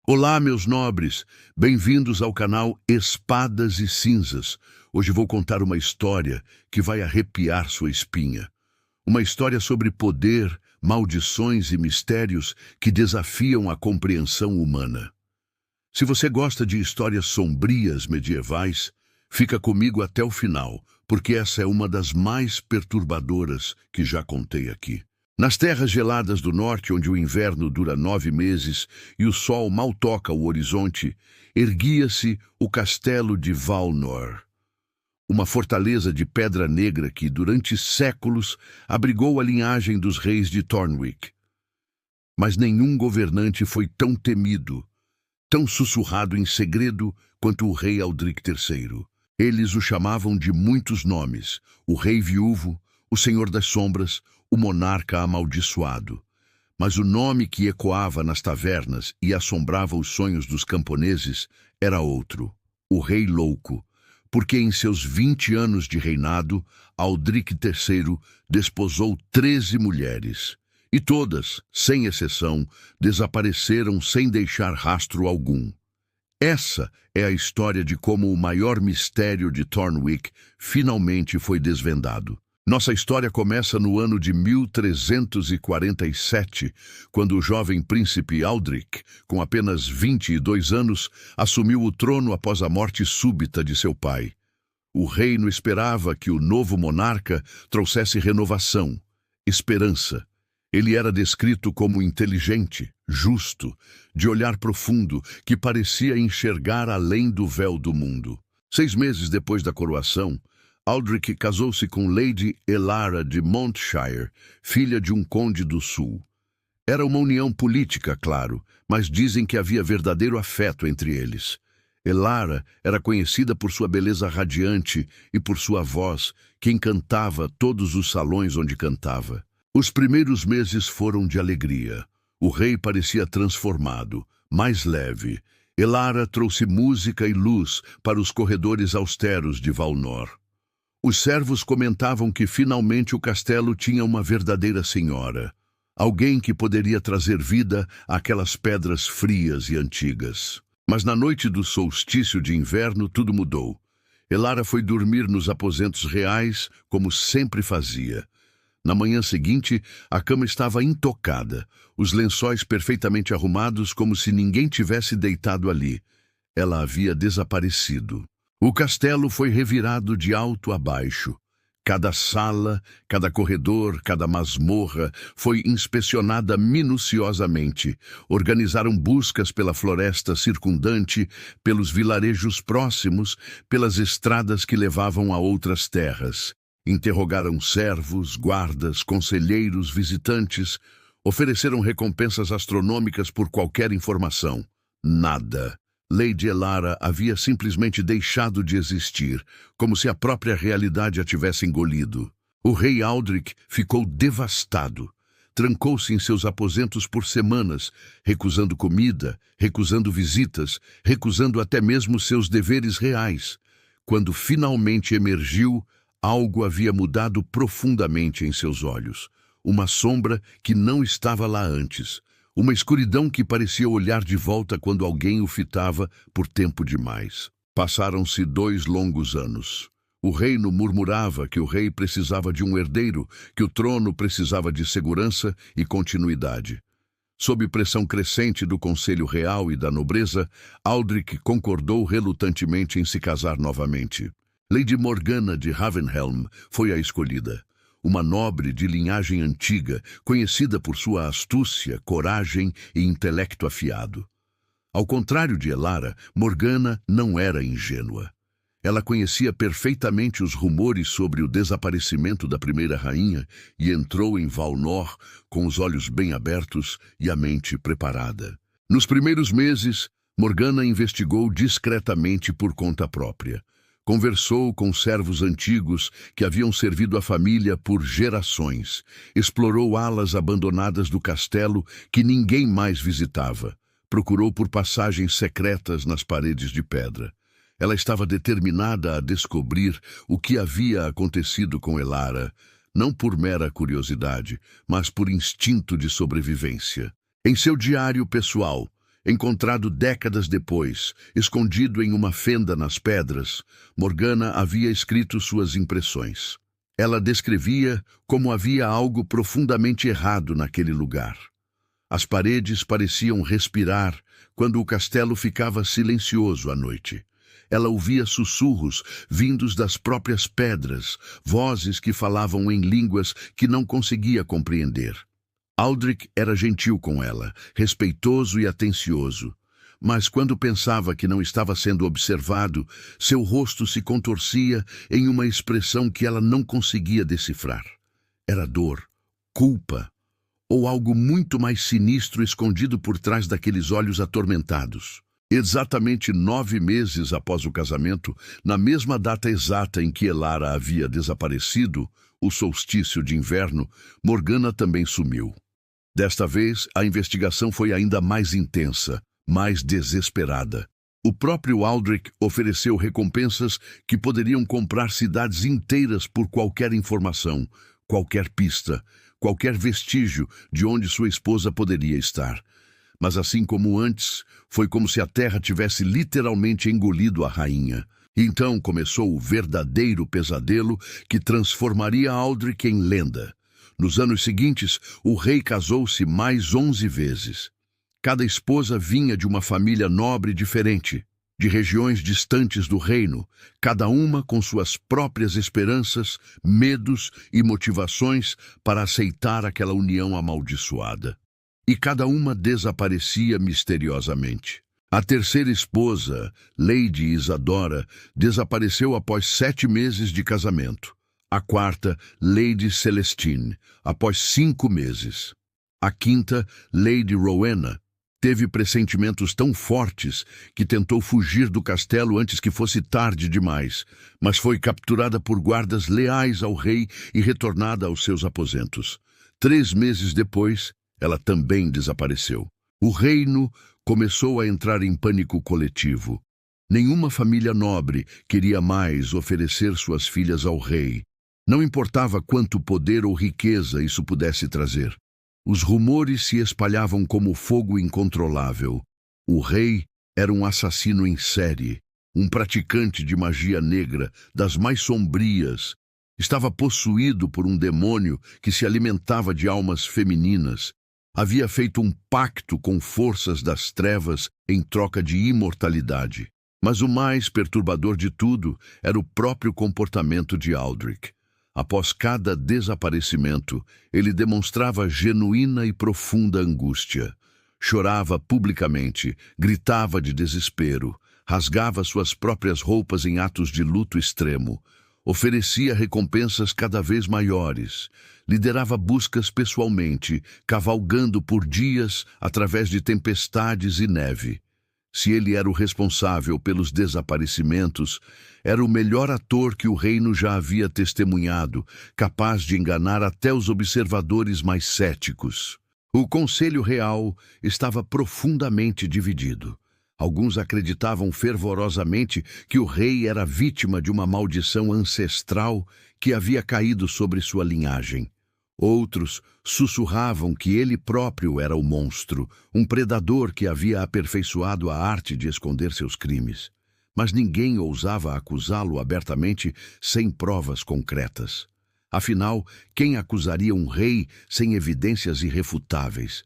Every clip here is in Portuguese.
Olá, meus nobres! Bem-vindos ao canal Espadas e Cinzas. Hoje vou contar uma história que vai arrepiar sua espinha. Uma história sobre poder, maldições e mistérios que desafiam a compreensão humana. Se você gosta de histórias sombrias medievais, fica comigo até o final, porque essa é uma das mais perturbadoras que já contei aqui. Nas terras geladas do norte, onde o inverno dura 9 meses e o sol mal toca o horizonte, erguia-se o castelo de Valnor, uma fortaleza de pedra negra que, durante séculos, abrigou a linhagem dos reis de Thornwick. Mas nenhum governante foi tão temido, tão sussurrado em segredo quanto o rei Aldric III. Eles o chamavam de muitos nomes: o rei viúvo, o senhor das sombras, o monarca amaldiçoado. Mas o nome que ecoava nas tavernas e assombrava os sonhos dos camponeses era outro: o Rei Louco, porque em seus 20 anos de reinado, Aldric III desposou 13 mulheres. E todas, sem exceção, desapareceram sem deixar rastro algum. Essa é a história de como o maior mistério de Thornwick finalmente foi desvendado. Nossa história começa no ano de 1347, quando o jovem príncipe Aldric, com apenas 22 anos, assumiu o trono após a morte súbita de seu pai. O reino esperava que o novo monarca trouxesse renovação, esperança. Ele era descrito como inteligente, justo, de olhar profundo, que parecia enxergar além do véu do mundo. 6 meses depois da coroação, Aldric casou-se com Lady Elara de Montshire, filha de um conde do sul. Era uma união política, claro, mas dizem que havia verdadeiro afeto entre eles. Elara era conhecida por sua beleza radiante e por sua voz, que encantava todos os salões onde cantava. Os primeiros meses foram de alegria. O rei parecia transformado, mais leve. Elara trouxe música e luz para os corredores austeros de Valnor. Os servos comentavam que finalmente o castelo tinha uma verdadeira senhora, alguém que poderia trazer vida àquelas pedras frias e antigas. Mas na noite do solstício de inverno tudo mudou. Elara foi dormir nos aposentos reais, como sempre fazia. Na manhã seguinte, a cama estava intocada, os lençóis perfeitamente arrumados, como se ninguém tivesse deitado ali. Ela havia desaparecido. O castelo foi revirado de alto a baixo. Cada sala, cada corredor, cada masmorra foi inspecionada minuciosamente. Organizaram buscas pela floresta circundante, pelos vilarejos próximos, pelas estradas que levavam a outras terras. Interrogaram servos, guardas, conselheiros, visitantes. Ofereceram recompensas astronômicas por qualquer informação. Nada. Lady Elara havia simplesmente deixado de existir, como se a própria realidade a tivesse engolido. O rei Aldric ficou devastado. Trancou-se em seus aposentos por semanas, recusando comida, recusando visitas, recusando até mesmo seus deveres reais. Quando finalmente emergiu, algo havia mudado profundamente em seus olhos. Uma sombra que não estava lá antes. Uma escuridão que parecia olhar de volta quando alguém o fitava por tempo demais. Passaram-se 2 longos anos. O reino murmurava que o rei precisava de um herdeiro, que o trono precisava de segurança e continuidade. Sob pressão crescente do Conselho Real e da nobreza, Aldric concordou relutantemente em se casar novamente. Lady Morgana de Ravenhelm foi a escolhida. Uma nobre de linhagem antiga, conhecida por sua astúcia, coragem e intelecto afiado. Ao contrário de Elara, Morgana não era ingênua. Ela conhecia perfeitamente os rumores sobre o desaparecimento da primeira rainha e entrou em Valnor com os olhos bem abertos e a mente preparada. Nos primeiros meses, Morgana investigou discretamente por conta própria. Conversou com servos antigos que haviam servido a família por gerações. Explorou alas abandonadas do castelo que ninguém mais visitava. Procurou por passagens secretas nas paredes de pedra. Ela estava determinada a descobrir o que havia acontecido com Elara, não por mera curiosidade, mas por instinto de sobrevivência. Em seu diário pessoal, Encontrado décadas depois, escondido em uma fenda nas pedras, Morgana havia escrito suas impressões. Ela descrevia como havia algo profundamente errado naquele lugar. As paredes pareciam respirar quando o castelo ficava silencioso à noite. Ela ouvia sussurros vindos das próprias pedras, vozes que falavam em línguas que não conseguia compreender. Aldrich era gentil com ela, respeitoso e atencioso. Mas quando pensava que não estava sendo observado, seu rosto se contorcia em uma expressão que ela não conseguia decifrar. Era dor, culpa, ou algo muito mais sinistro escondido por trás daqueles olhos atormentados. Exatamente 9 meses após o casamento, na mesma data exata em que Elara havia desaparecido, o solstício de inverno, Morgana também sumiu. Desta vez, a investigação foi ainda mais intensa, mais desesperada. O próprio Aldrich ofereceu recompensas que poderiam comprar cidades inteiras por qualquer informação, qualquer pista, qualquer vestígio de onde sua esposa poderia estar. Mas assim como antes, foi como se a terra tivesse literalmente engolido a rainha. Então começou o verdadeiro pesadelo que transformaria Aldrich em lenda. Nos anos seguintes, o rei casou-se mais 11 vezes. Cada esposa vinha de uma família nobre diferente, de regiões distantes do reino, cada uma com suas próprias esperanças, medos e motivações para aceitar aquela união amaldiçoada. E cada uma desaparecia misteriosamente. A terceira esposa, Lady Isadora, desapareceu após 7 meses de casamento. A quarta, Lady Celestine, após 5 meses. A quinta, Lady Rowena, teve pressentimentos tão fortes que tentou fugir do castelo antes que fosse tarde demais, mas foi capturada por guardas leais ao rei e retornada aos seus aposentos. 3 meses depois, ela também desapareceu. O reino começou a entrar em pânico coletivo. Nenhuma família nobre queria mais oferecer suas filhas ao rei. Não importava quanto poder ou riqueza isso pudesse trazer. Os rumores se espalhavam como fogo incontrolável. O rei era um assassino em série, um praticante de magia negra, das mais sombrias. Estava possuído por um demônio que se alimentava de almas femininas. Havia feito um pacto com forças das trevas em troca de imortalidade. Mas o mais perturbador de tudo era o próprio comportamento de Aldrich. Após cada desaparecimento, ele demonstrava genuína e profunda angústia. Chorava publicamente, gritava de desespero, rasgava suas próprias roupas em atos de luto extremo, oferecia recompensas cada vez maiores, liderava buscas pessoalmente, cavalgando por dias através de tempestades e neve. Se ele era o responsável pelos desaparecimentos, era o melhor ator que o reino já havia testemunhado, capaz de enganar até os observadores mais céticos. O Conselho Real estava profundamente dividido. Alguns acreditavam fervorosamente que o rei era vítima de uma maldição ancestral que havia caído sobre sua linhagem. Outros sussurravam que ele próprio era o monstro, um predador que havia aperfeiçoado a arte de esconder seus crimes. Mas ninguém ousava acusá-lo abertamente sem provas concretas. Afinal, quem acusaria um rei sem evidências irrefutáveis?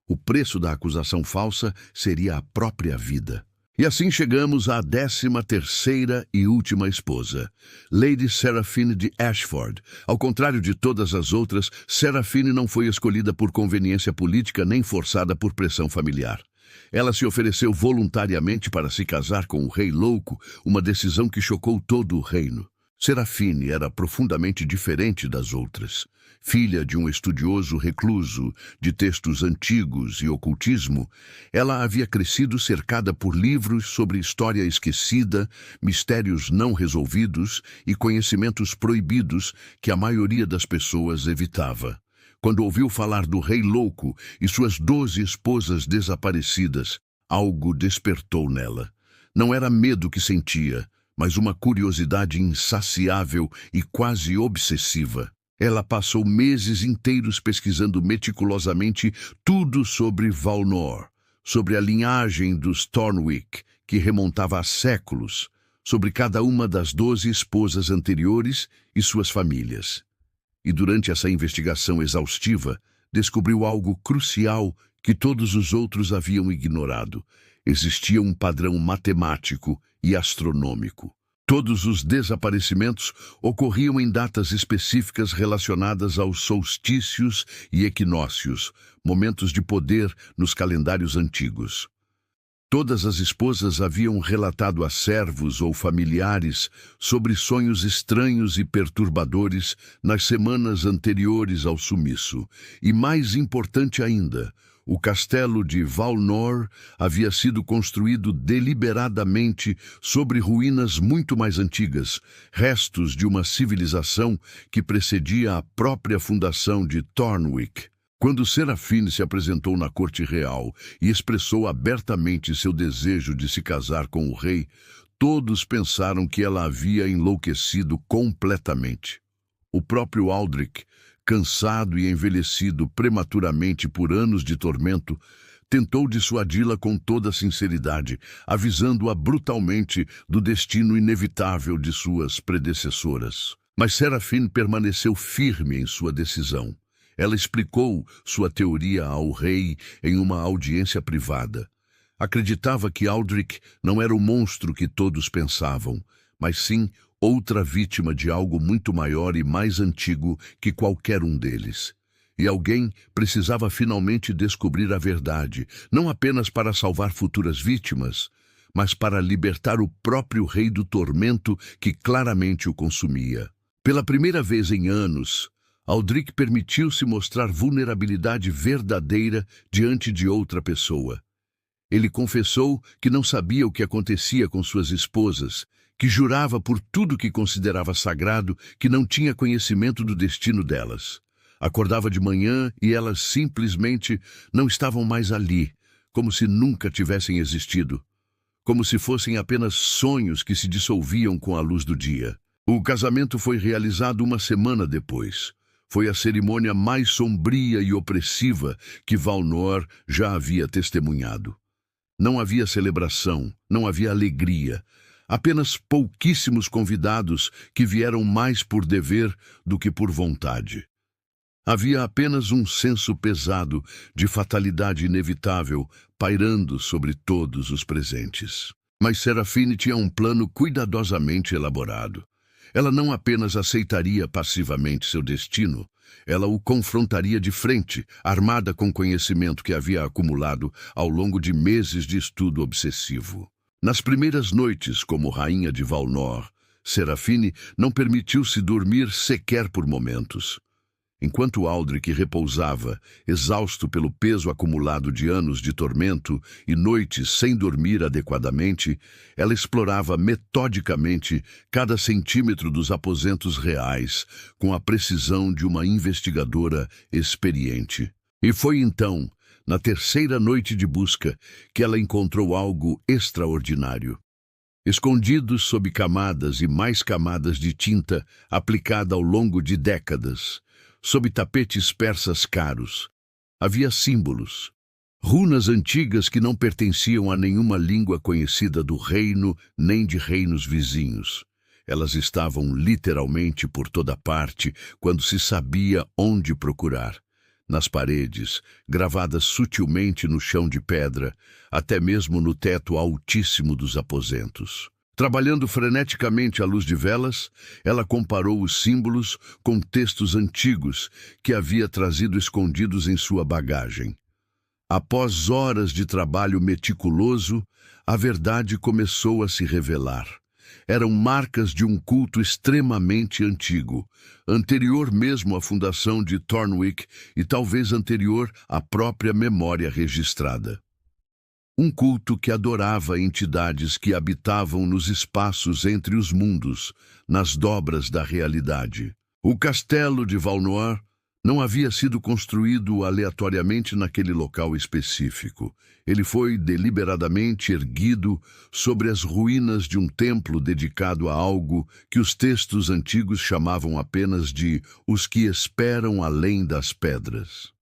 O preço da acusação falsa seria a própria vida. E assim chegamos à 13ª e última esposa, Lady Seraphine de Ashford. Ao contrário de todas as outras, Seraphine não foi escolhida por conveniência política nem forçada por pressão familiar. Ela se ofereceu voluntariamente para se casar com o rei louco, uma decisão que chocou todo o reino. Seraphine era profundamente diferente das outras. Filha de um estudioso recluso de textos antigos e ocultismo, ela havia crescido cercada por livros sobre história esquecida, mistérios não resolvidos e conhecimentos proibidos que a maioria das pessoas evitava. Quando ouviu falar do rei louco e suas 12 esposas desaparecidas, algo despertou nela. Não era medo que sentia, mas uma curiosidade insaciável e quase obsessiva. Ela passou meses inteiros pesquisando meticulosamente tudo sobre Valnor, sobre a linhagem dos Thornwick, que remontava a séculos, sobre cada uma das 12 esposas anteriores e suas famílias. E durante essa investigação exaustiva, descobriu algo crucial que todos os outros haviam ignorado. Existia um padrão matemático e astronômico. Todos os desaparecimentos ocorriam em datas específicas relacionadas aos solstícios e equinócios, momentos de poder nos calendários antigos. Todas as esposas haviam relatado a servos ou familiares sobre sonhos estranhos e perturbadores nas semanas anteriores ao sumiço. E mais importante ainda, o castelo de Valnor havia sido construído deliberadamente sobre ruínas muito mais antigas, restos de uma civilização que precedia a própria fundação de Thornwick. Quando Serafine se apresentou na corte real e expressou abertamente seu desejo de se casar com o rei, todos pensaram que ela havia enlouquecido completamente. O próprio Aldrich, cansado e envelhecido prematuramente por anos de tormento, tentou dissuadi-la com toda sinceridade, avisando-a brutalmente do destino inevitável de suas predecessoras. Mas Serafine permaneceu firme em sua decisão. Ela explicou sua teoria ao rei em uma audiência privada. Acreditava que Aldrich não era o monstro que todos pensavam, mas sim outra vítima de algo muito maior e mais antigo que qualquer um deles. E alguém precisava finalmente descobrir a verdade, não apenas para salvar futuras vítimas, mas para libertar o próprio rei do tormento que claramente o consumia. Pela primeira vez em anos, Aldrich permitiu-se mostrar vulnerabilidade verdadeira diante de outra pessoa. Ele confessou que não sabia o que acontecia com suas esposas, que jurava por tudo que considerava sagrado que não tinha conhecimento do destino delas. Acordava de manhã e elas simplesmente não estavam mais ali, como se nunca tivessem existido, como se fossem apenas sonhos que se dissolviam com a luz do dia. O casamento foi realizado uma semana depois. Foi a cerimônia mais sombria e opressiva que Valnor já havia testemunhado. Não havia celebração, não havia alegria, apenas pouquíssimos convidados que vieram mais por dever do que por vontade. Havia apenas um senso pesado de fatalidade inevitável pairando sobre todos os presentes. Mas Serafine tinha um plano cuidadosamente elaborado. Ela não apenas aceitaria passivamente seu destino, ela o confrontaria de frente, armada com conhecimento que havia acumulado ao longo de meses de estudo obsessivo. Nas primeiras noites como rainha de Valnor, Serafine não permitiu-se dormir sequer por momentos. Enquanto Aldrich repousava, exausto pelo peso acumulado de anos de tormento e noites sem dormir adequadamente, ela explorava metodicamente cada centímetro dos aposentos reais, com a precisão de uma investigadora experiente. E foi então, na terceira noite de busca, que ela encontrou algo extraordinário. Escondidos sob camadas e mais camadas de tinta aplicada ao longo de décadas, sob tapetes persas caros, havia símbolos, runas antigas que não pertenciam a nenhuma língua conhecida do reino nem de reinos vizinhos. Elas estavam literalmente por toda parte quando se sabia onde procurar. Nas paredes, gravadas sutilmente no chão de pedra, até mesmo no teto altíssimo dos aposentos. Trabalhando freneticamente à luz de velas, ela comparou os símbolos com textos antigos que havia trazido escondidos em sua bagagem. Após horas de trabalho meticuloso, a verdade começou a se revelar. Eram marcas de um culto extremamente antigo, anterior mesmo à fundação de Thornwick e talvez anterior à própria memória registrada. Um culto que adorava entidades que habitavam nos espaços entre os mundos, nas dobras da realidade. O castelo de Valnor não havia sido construído aleatoriamente naquele local específico. Ele foi deliberadamente erguido sobre as ruínas de um templo dedicado a algo que os textos antigos chamavam apenas de os que esperam além das pedras.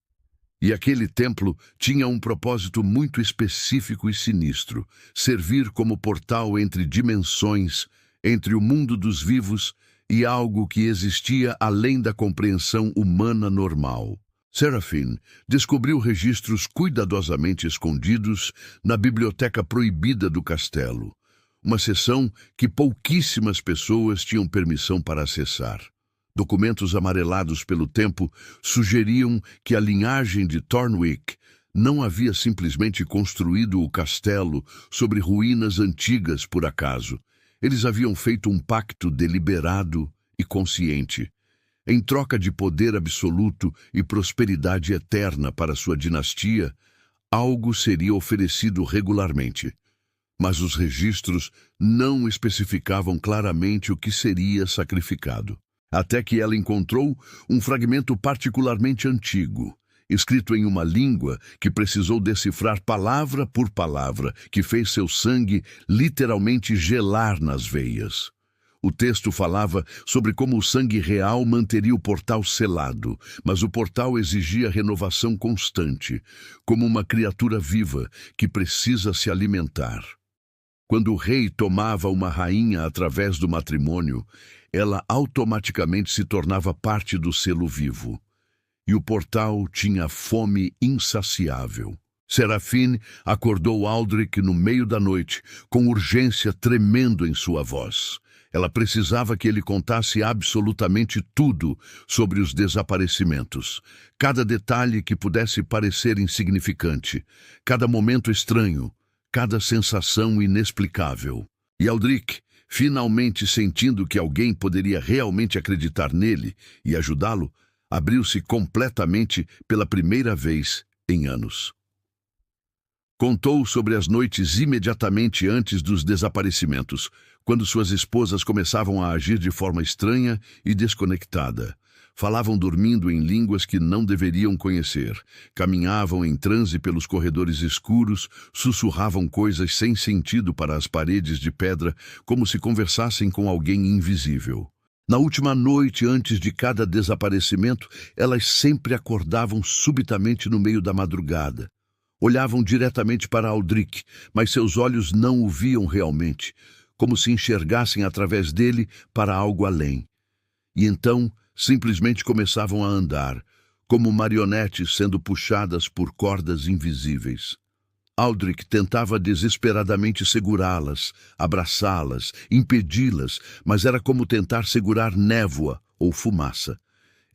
E aquele templo tinha um propósito muito específico e sinistro: servir como portal entre dimensões, entre o mundo dos vivos e algo que existia além da compreensão humana normal. Seraphine descobriu registros cuidadosamente escondidos na biblioteca proibida do castelo, uma seção que pouquíssimas pessoas tinham permissão para acessar. Documentos amarelados pelo tempo sugeriam que a linhagem de Thornwick não havia simplesmente construído o castelo sobre ruínas antigas por acaso. Eles haviam feito um pacto deliberado e consciente. Em troca de poder absoluto e prosperidade eterna para sua dinastia, algo seria oferecido regularmente. Mas os registros não especificavam claramente o que seria sacrificado. Até que ela encontrou um fragmento particularmente antigo, escrito em uma língua que precisou decifrar palavra por palavra, que fez seu sangue literalmente gelar nas veias. O texto falava sobre como o sangue real manteria o portal selado, mas o portal exigia renovação constante, como uma criatura viva que precisa se alimentar. Quando o rei tomava uma rainha através do matrimônio, ela automaticamente se tornava parte do selo vivo. E o portal tinha fome insaciável. Seraphine acordou Aldrich no meio da noite, com urgência tremendo em sua voz. Ela precisava que ele contasse absolutamente tudo sobre os desaparecimentos. Cada detalhe que pudesse parecer insignificante, cada momento estranho, cada sensação inexplicável. E Aldrich, finalmente sentindo que alguém poderia realmente acreditar nele e ajudá-lo, abriu-se completamente pela primeira vez em anos. Contou sobre as noites imediatamente antes dos desaparecimentos, quando suas esposas começavam a agir de forma estranha e desconectada. Falavam dormindo em línguas que não deveriam conhecer, caminhavam em transe pelos corredores escuros, sussurravam coisas sem sentido para as paredes de pedra, como se conversassem com alguém invisível. Na última noite antes de cada desaparecimento, elas sempre acordavam subitamente no meio da madrugada. Olhavam diretamente para Aldrich, mas seus olhos não o viam realmente, como se enxergassem através dele para algo além. E então, simplesmente começavam a andar, como marionetes sendo puxadas por cordas invisíveis. Aldrich tentava desesperadamente segurá-las, abraçá-las, impedi-las, mas era como tentar segurar névoa ou fumaça.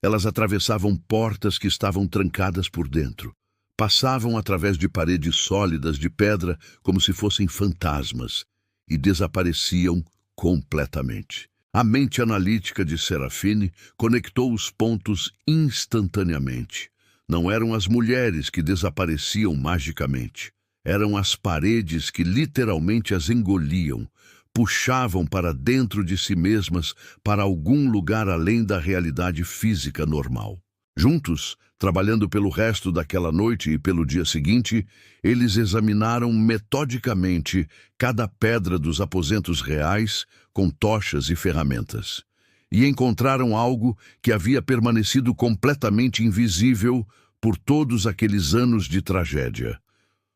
Elas atravessavam portas que estavam trancadas por dentro. Passavam através de paredes sólidas de pedra como se fossem fantasmas e desapareciam completamente. A mente analítica de Seraphine conectou os pontos instantaneamente. Não eram as mulheres que desapareciam magicamente. Eram as paredes que literalmente as engoliam, puxavam para dentro de si mesmas para algum lugar além da realidade física normal. Juntos, trabalhando pelo resto daquela noite e pelo dia seguinte, eles examinaram metodicamente cada pedra dos aposentos reais com tochas e ferramentas. E encontraram algo que havia permanecido completamente invisível por todos aqueles anos de tragédia.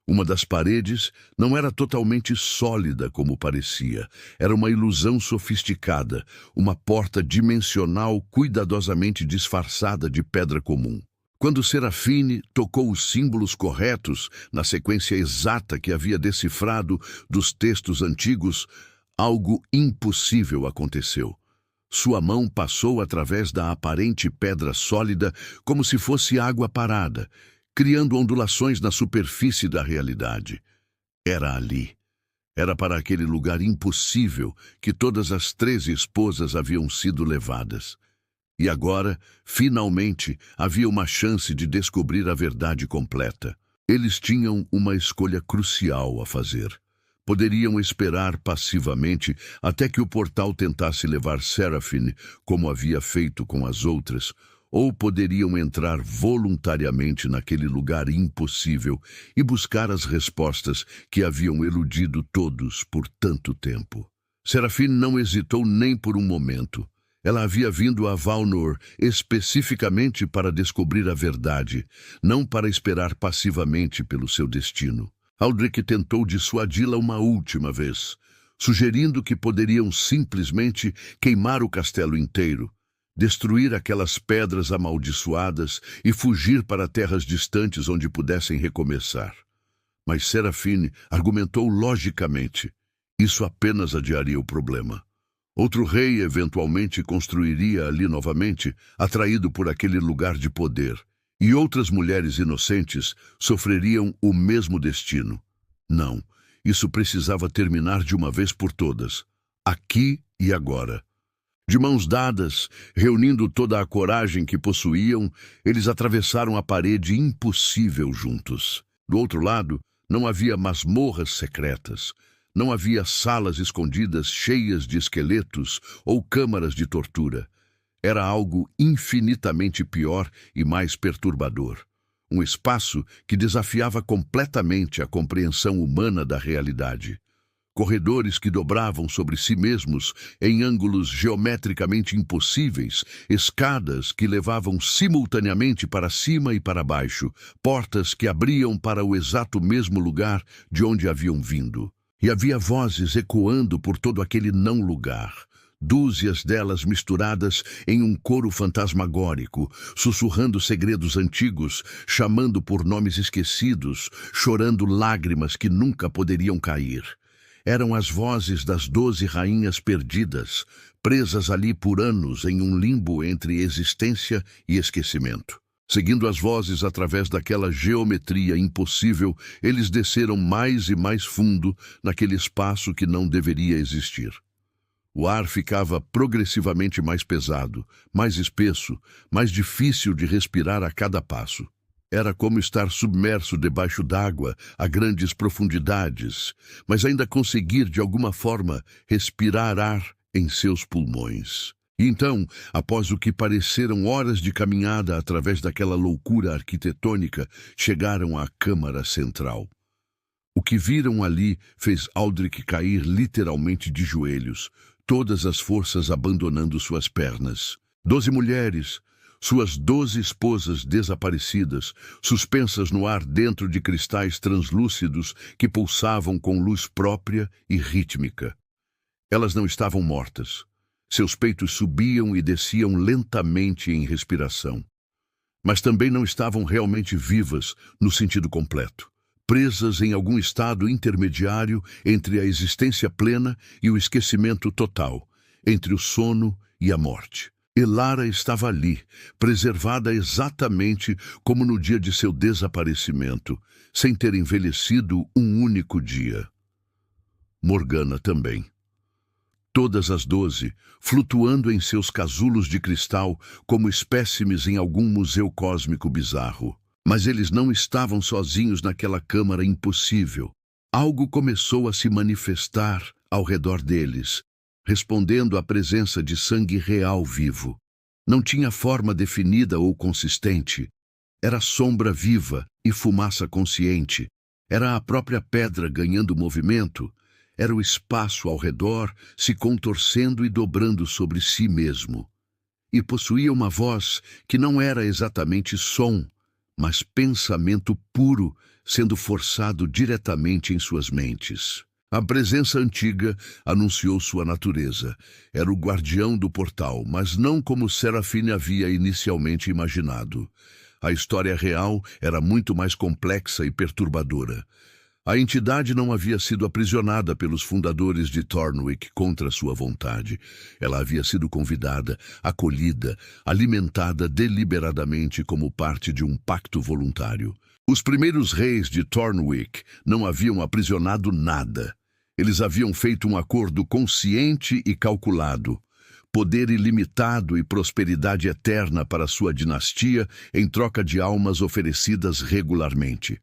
Uma das paredes não era totalmente sólida como parecia. Era uma ilusão sofisticada, uma porta dimensional cuidadosamente disfarçada de pedra comum. Quando Seraphine tocou os símbolos corretos, na sequência exata que havia decifrado dos textos antigos, algo impossível aconteceu. Sua mão passou através da aparente pedra sólida como se fosse água parada, criando ondulações na superfície da realidade. Era ali. Era para aquele lugar impossível que todas as 13 esposas haviam sido levadas. E agora, finalmente, havia uma chance de descobrir a verdade completa. Eles tinham uma escolha crucial a fazer. Poderiam esperar passivamente até que o portal tentasse levar Seraphine, como havia feito com as outras, ou poderiam entrar voluntariamente naquele lugar impossível e buscar as respostas que haviam eludido todos por tanto tempo. Seraphine não hesitou nem por um momento. Ela havia vindo a Valnor especificamente para descobrir a verdade, não para esperar passivamente pelo seu destino. Aldrich tentou dissuadi-la uma última vez, sugerindo que poderiam simplesmente queimar o castelo inteiro, destruir aquelas pedras amaldiçoadas e fugir para terras distantes onde pudessem recomeçar. Mas Serafine argumentou logicamente. Isso apenas adiaria o problema. Outro rei eventualmente construiria ali novamente, atraído por aquele lugar de poder, e outras mulheres inocentes sofreriam o mesmo destino. Não, isso precisava terminar de uma vez por todas, aqui e agora. De mãos dadas, reunindo toda a coragem que possuíam, eles atravessaram a parede impossível juntos. Do outro lado, não havia masmorras secretas. Não havia salas escondidas cheias de esqueletos ou câmaras de tortura. Era algo infinitamente pior e mais perturbador. Um espaço que desafiava completamente a compreensão humana da realidade. Corredores que dobravam sobre si mesmos em ângulos geometricamente impossíveis, escadas que levavam simultaneamente para cima e para baixo, portas que abriam para o exato mesmo lugar de onde haviam vindo. E havia vozes ecoando por todo aquele não-lugar, dúzias delas misturadas em um coro fantasmagórico, sussurrando segredos antigos, chamando por nomes esquecidos, chorando lágrimas que nunca poderiam cair. Eram as vozes das 12 rainhas perdidas, presas ali por anos em um limbo entre existência e esquecimento. Seguindo as vozes através daquela geometria impossível, eles desceram mais e mais fundo naquele espaço que não deveria existir. O ar ficava progressivamente mais pesado, mais espesso, mais difícil de respirar a cada passo. Era como estar submerso debaixo d'água a grandes profundidades, mas ainda conseguir, de alguma forma, respirar ar em seus pulmões. E então, após o que pareceram horas de caminhada através daquela loucura arquitetônica, chegaram à Câmara Central. O que viram ali fez Aldrich cair literalmente de joelhos, todas as forças abandonando suas pernas. 12 mulheres, suas 12 esposas desaparecidas, suspensas no ar dentro de cristais translúcidos que pulsavam com luz própria e rítmica. Elas não estavam mortas. Seus peitos subiam e desciam lentamente em respiração. Mas também não estavam realmente vivas no sentido completo, presas em algum estado intermediário entre a existência plena e o esquecimento total, entre o sono e a morte. Elara estava ali, preservada exatamente como no dia de seu desaparecimento, sem ter envelhecido um único dia. Morgana também. Todas as 12, flutuando em seus casulos de cristal como espécimes em algum museu cósmico bizarro. Mas eles não estavam sozinhos naquela câmara impossível. Algo começou a se manifestar ao redor deles, respondendo à presença de sangue real vivo. Não tinha forma definida ou consistente. Era sombra viva e fumaça consciente. Era a própria pedra ganhando movimento. Era o espaço ao redor se contorcendo e dobrando sobre si mesmo. E possuía uma voz que não era exatamente som, mas pensamento puro sendo forçado diretamente em suas mentes. A presença antiga anunciou sua natureza. Era o guardião do portal, mas não como Serafine havia inicialmente imaginado. A história real era muito mais complexa e perturbadora. A entidade não havia sido aprisionada pelos fundadores de Thornwick contra sua vontade. Ela havia sido convidada, acolhida, alimentada deliberadamente como parte de um pacto voluntário. Os primeiros reis de Thornwick não haviam aprisionado nada. Eles haviam feito um acordo consciente e calculado. Poder ilimitado e prosperidade eterna para sua dinastia em troca de almas oferecidas regularmente.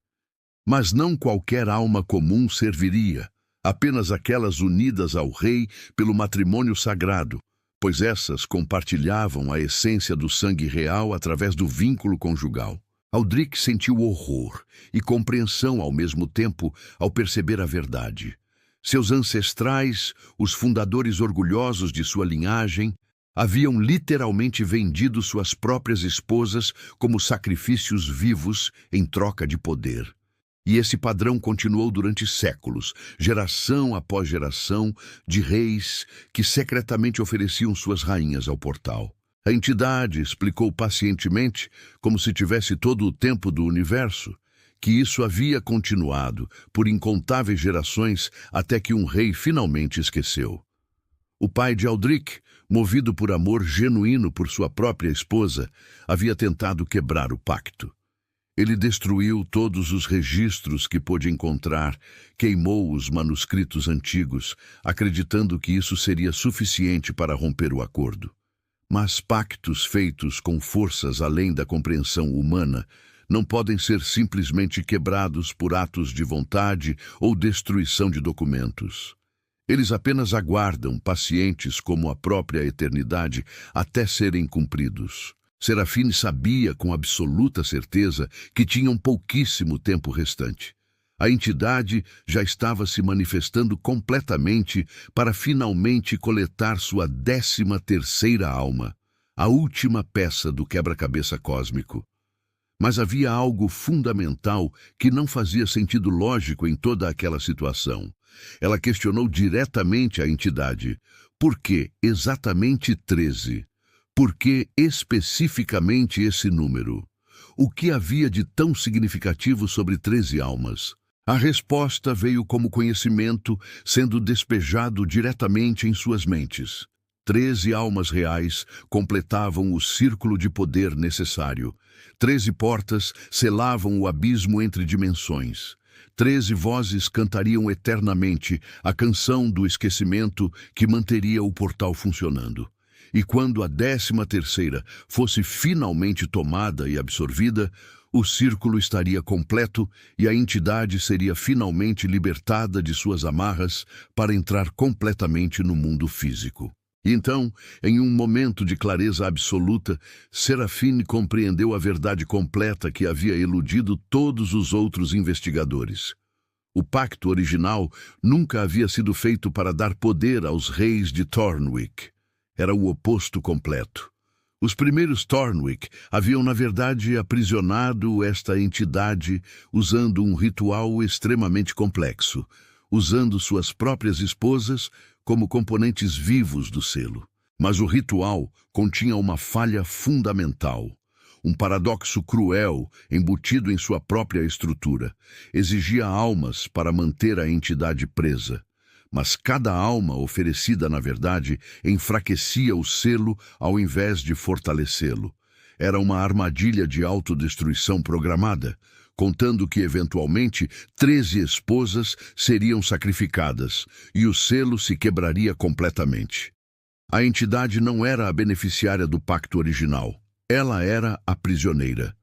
Mas não qualquer alma comum serviria, apenas aquelas unidas ao rei pelo matrimônio sagrado, pois essas compartilhavam a essência do sangue real através do vínculo conjugal. Aldrich sentiu horror e compreensão ao mesmo tempo ao perceber a verdade. Seus ancestrais, os fundadores orgulhosos de sua linhagem, Haviam literalmente vendido suas próprias esposas como sacrifícios vivos em troca de poder. E esse padrão continuou durante séculos, geração após geração, de reis que secretamente ofereciam suas rainhas ao portal. A entidade explicou pacientemente, como se tivesse todo o tempo do universo, que isso havia continuado por incontáveis gerações até que um rei finalmente esqueceu. O pai de Aldrich, movido por amor genuíno por sua própria esposa, havia tentado quebrar o pacto. Ele destruiu todos os registros que pôde encontrar, queimou os manuscritos antigos, acreditando que isso seria suficiente para romper o acordo. Mas pactos feitos com forças além da compreensão humana não podem ser simplesmente quebrados por atos de vontade ou destruição de documentos. Eles apenas aguardam, pacientes como a própria eternidade, até serem cumpridos. Serafine sabia com absoluta certeza que tinham pouquíssimo tempo restante. A entidade já estava se manifestando completamente para finalmente coletar sua 13ª alma, a última peça do quebra-cabeça cósmico. Mas havia algo fundamental que não fazia sentido lógico em toda aquela situação. Ela questionou diretamente a entidade. Por que exatamente 13? Por que especificamente esse número? O que havia de tão significativo sobre 13 almas? A resposta veio como conhecimento sendo despejado diretamente em suas mentes. 13 almas reais completavam o círculo de poder necessário. 13 portas selavam o abismo entre dimensões. 13 vozes cantariam eternamente a canção do esquecimento que manteria o portal funcionando. E quando a 13ª fosse finalmente tomada e absorvida, o círculo estaria completo e a entidade seria finalmente libertada de suas amarras para entrar completamente no mundo físico. E então, em um momento de clareza absoluta, Serafine compreendeu a verdade completa que havia eludido todos os outros investigadores. O pacto original nunca havia sido feito para dar poder aos reis de Thornwick. Era o oposto completo. Os primeiros Thornwick haviam, na verdade, aprisionado esta entidade usando um ritual extremamente complexo, usando suas próprias esposas como componentes vivos do selo. Mas o ritual continha uma falha fundamental, um paradoxo cruel embutido em sua própria estrutura. Exigia almas para manter a entidade presa. Mas cada alma oferecida, na verdade, enfraquecia o selo ao invés de fortalecê-lo. Era uma armadilha de autodestruição programada, contando que, eventualmente, 13 esposas seriam sacrificadas e o selo se quebraria completamente. A entidade não era a beneficiária do pacto original. Ela era a prisioneira.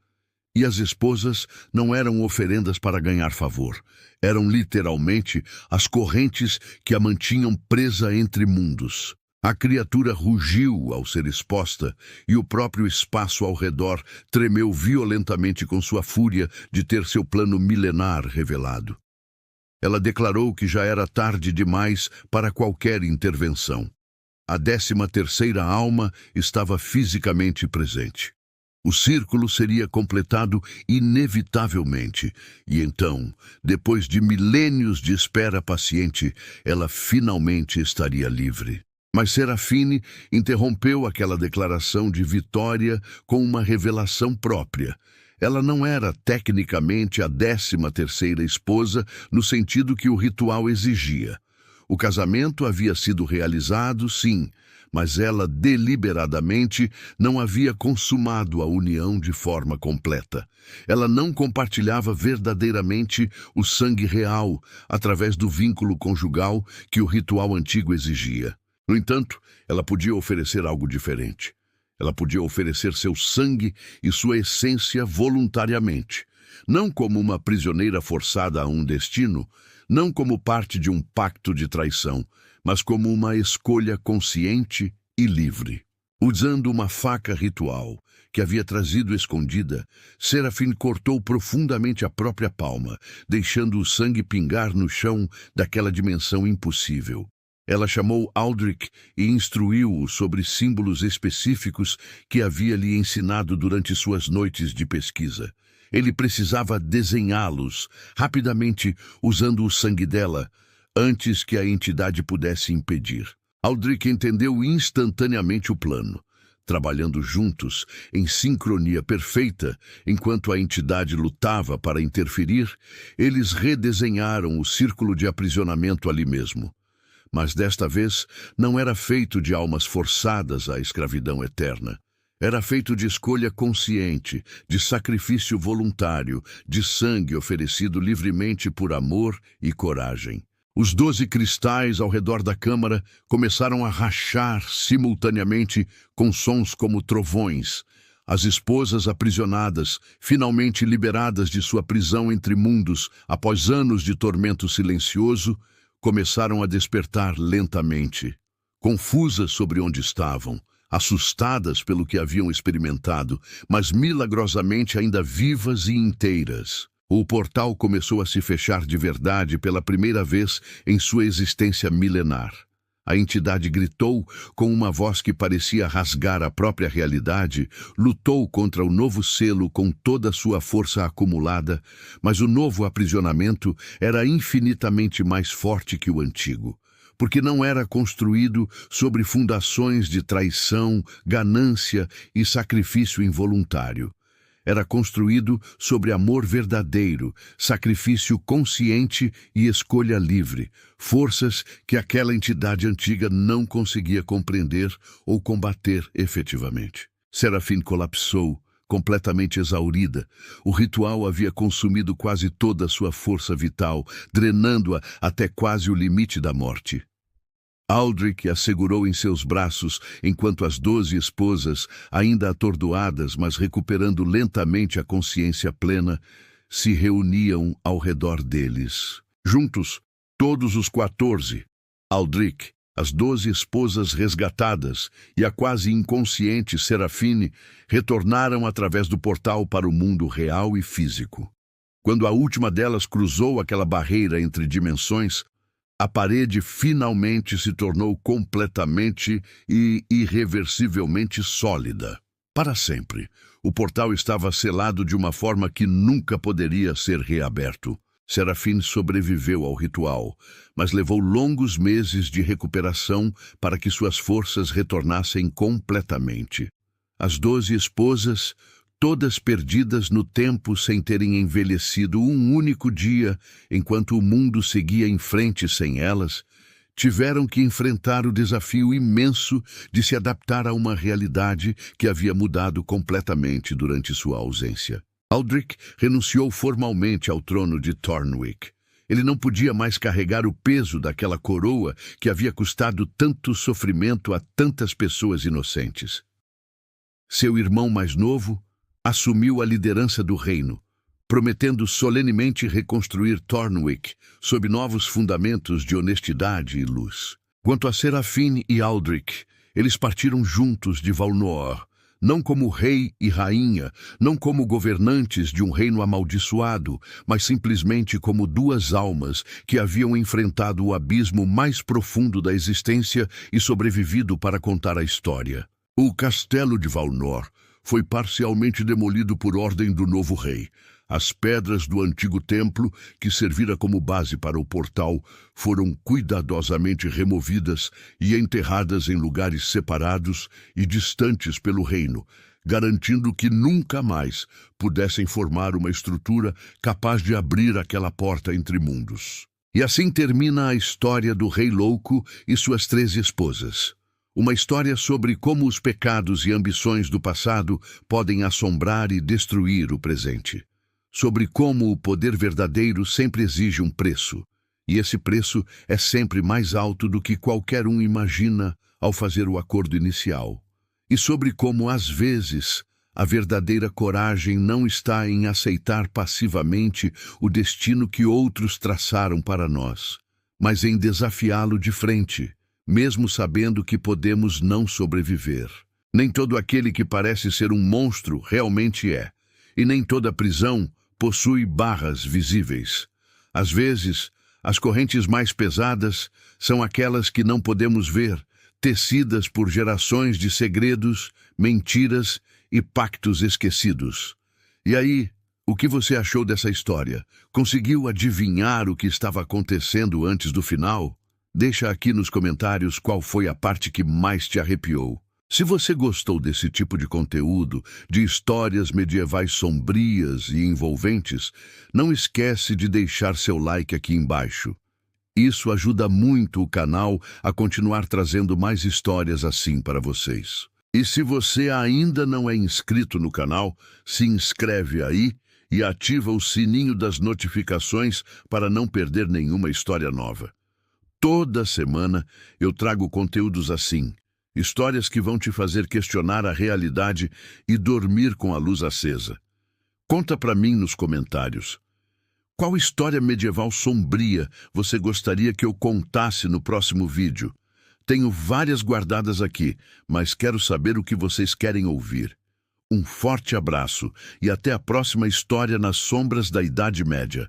E as esposas não eram oferendas para ganhar favor. Eram literalmente as correntes que a mantinham presa entre mundos. A criatura rugiu ao ser exposta e o próprio espaço ao redor tremeu violentamente com sua fúria de ter seu plano milenar revelado. Ela declarou que já era tarde demais para qualquer intervenção. A 13ª alma estava fisicamente presente. O círculo seria completado inevitavelmente, e então, depois de milênios de espera paciente, ela finalmente estaria livre. Mas Serafine interrompeu aquela declaração de vitória com uma revelação própria. Ela não era tecnicamente a 13ª esposa no sentido que o ritual exigia. O casamento havia sido realizado, sim, mas ela deliberadamente não havia consumado a união de forma completa. Ela não compartilhava verdadeiramente o sangue real através do vínculo conjugal que o ritual antigo exigia. No entanto, ela podia oferecer algo diferente. Ela podia oferecer seu sangue e sua essência voluntariamente, não como uma prisioneira forçada a um destino, não como parte de um pacto de traição, mas como uma escolha consciente e livre. Usando uma faca ritual que havia trazido escondida, Serafine cortou profundamente a própria palma, deixando o sangue pingar no chão daquela dimensão impossível. Ela chamou Aldrich e instruiu-o sobre símbolos específicos que havia lhe ensinado durante suas noites de pesquisa. Ele precisava desenhá-los rapidamente usando o sangue dela, antes que a entidade pudesse impedir. Aldrich entendeu instantaneamente o plano. Trabalhando juntos, em sincronia perfeita, enquanto a entidade lutava para interferir, eles redesenharam o círculo de aprisionamento ali mesmo. Mas desta vez não era feito de almas forçadas à escravidão eterna. Era feito de escolha consciente, de sacrifício voluntário, de sangue oferecido livremente por amor e coragem. Os 12 cristais ao redor da câmara começaram a rachar simultaneamente com sons como trovões. As esposas aprisionadas, finalmente liberadas de sua prisão entre mundos após anos de tormento silencioso, começaram a despertar lentamente, confusas sobre onde estavam, assustadas pelo que haviam experimentado, mas milagrosamente ainda vivas e inteiras. O portal começou a se fechar de verdade pela primeira vez em sua existência milenar. A entidade gritou com uma voz que parecia rasgar a própria realidade, lutou contra o novo selo com toda a sua força acumulada, mas o novo aprisionamento era infinitamente mais forte que o antigo, porque não era construído sobre fundações de traição, ganância e sacrifício involuntário. Era construído sobre amor verdadeiro, sacrifício consciente e escolha livre, forças que aquela entidade antiga não conseguia compreender ou combater efetivamente. Serafim colapsou, completamente exaurida. O ritual havia consumido quase toda a sua força vital, drenando-a até quase o limite da morte. Aldrich a segurou em seus braços, enquanto as 12 esposas, ainda atordoadas, mas recuperando lentamente a consciência plena, se reuniam ao redor deles. Juntos, todos os 14, Aldrich, as 12 esposas resgatadas e a quase inconsciente Serafine, retornaram através do portal para o mundo real e físico. Quando a última delas cruzou aquela barreira entre dimensões, a parede finalmente se tornou completamente e irreversivelmente sólida. Para sempre, o portal estava selado de uma forma que nunca poderia ser reaberto. Serafim sobreviveu ao ritual, mas levou longos meses de recuperação para que suas forças retornassem completamente. As 12 esposas, todas perdidas no tempo sem terem envelhecido um único dia, enquanto o mundo seguia em frente sem elas, tiveram que enfrentar o desafio imenso de se adaptar a uma realidade que havia mudado completamente durante sua ausência. Aldrich renunciou formalmente ao trono de Thornwick. Ele não podia mais carregar o peso daquela coroa que havia custado tanto sofrimento a tantas pessoas inocentes. Seu irmão mais novo assumiu a liderança do reino, prometendo solenemente reconstruir Thornwick sob novos fundamentos de honestidade e luz. Quanto a Serafine e Aldrich, eles partiram juntos de Valnor, não como rei e rainha, não como governantes de um reino amaldiçoado, mas simplesmente como 2 almas que haviam enfrentado o abismo mais profundo da existência e sobrevivido para contar a história. O castelo de Valnor foi parcialmente demolido por ordem do novo rei. As pedras do antigo templo, que servira como base para o portal, foram cuidadosamente removidas e enterradas em lugares separados e distantes pelo reino, garantindo que nunca mais pudessem formar uma estrutura capaz de abrir aquela porta entre mundos. E assim termina a história do Rei Louco e suas 13 esposas. Uma história sobre como os pecados e ambições do passado podem assombrar e destruir o presente. Sobre como o poder verdadeiro sempre exige um preço, e esse preço é sempre mais alto do que qualquer um imagina ao fazer o acordo inicial. E sobre como, às vezes, a verdadeira coragem não está em aceitar passivamente o destino que outros traçaram para nós, mas em desafiá-lo de frente, mesmo sabendo que podemos não sobreviver. Nem todo aquele que parece ser um monstro realmente é, e nem toda prisão possui barras visíveis. Às vezes, As correntes mais pesadas são aquelas que não podemos ver, tecidas por gerações de segredos, mentiras e pactos esquecidos. E aí, o que você achou dessa história? Conseguiu adivinhar o que estava acontecendo antes do final? Deixa aqui nos comentários qual foi a parte que mais te arrepiou. Se você gostou desse tipo de conteúdo, de histórias medievais sombrias e envolventes, não esquece de deixar seu like aqui embaixo. Isso ajuda muito o canal a continuar trazendo mais histórias assim para vocês. E se você ainda não é inscrito no canal, se inscreve aí e ativa o sininho das notificações para não perder nenhuma história nova. Toda semana eu trago conteúdos assim, histórias que vão te fazer questionar a realidade e dormir com a luz acesa. Conta para mim nos comentários. Qual história medieval sombria você gostaria que eu contasse no próximo vídeo? Tenho várias guardadas aqui, mas quero saber o que vocês querem ouvir. Um forte abraço e até a próxima história nas sombras da Idade Média.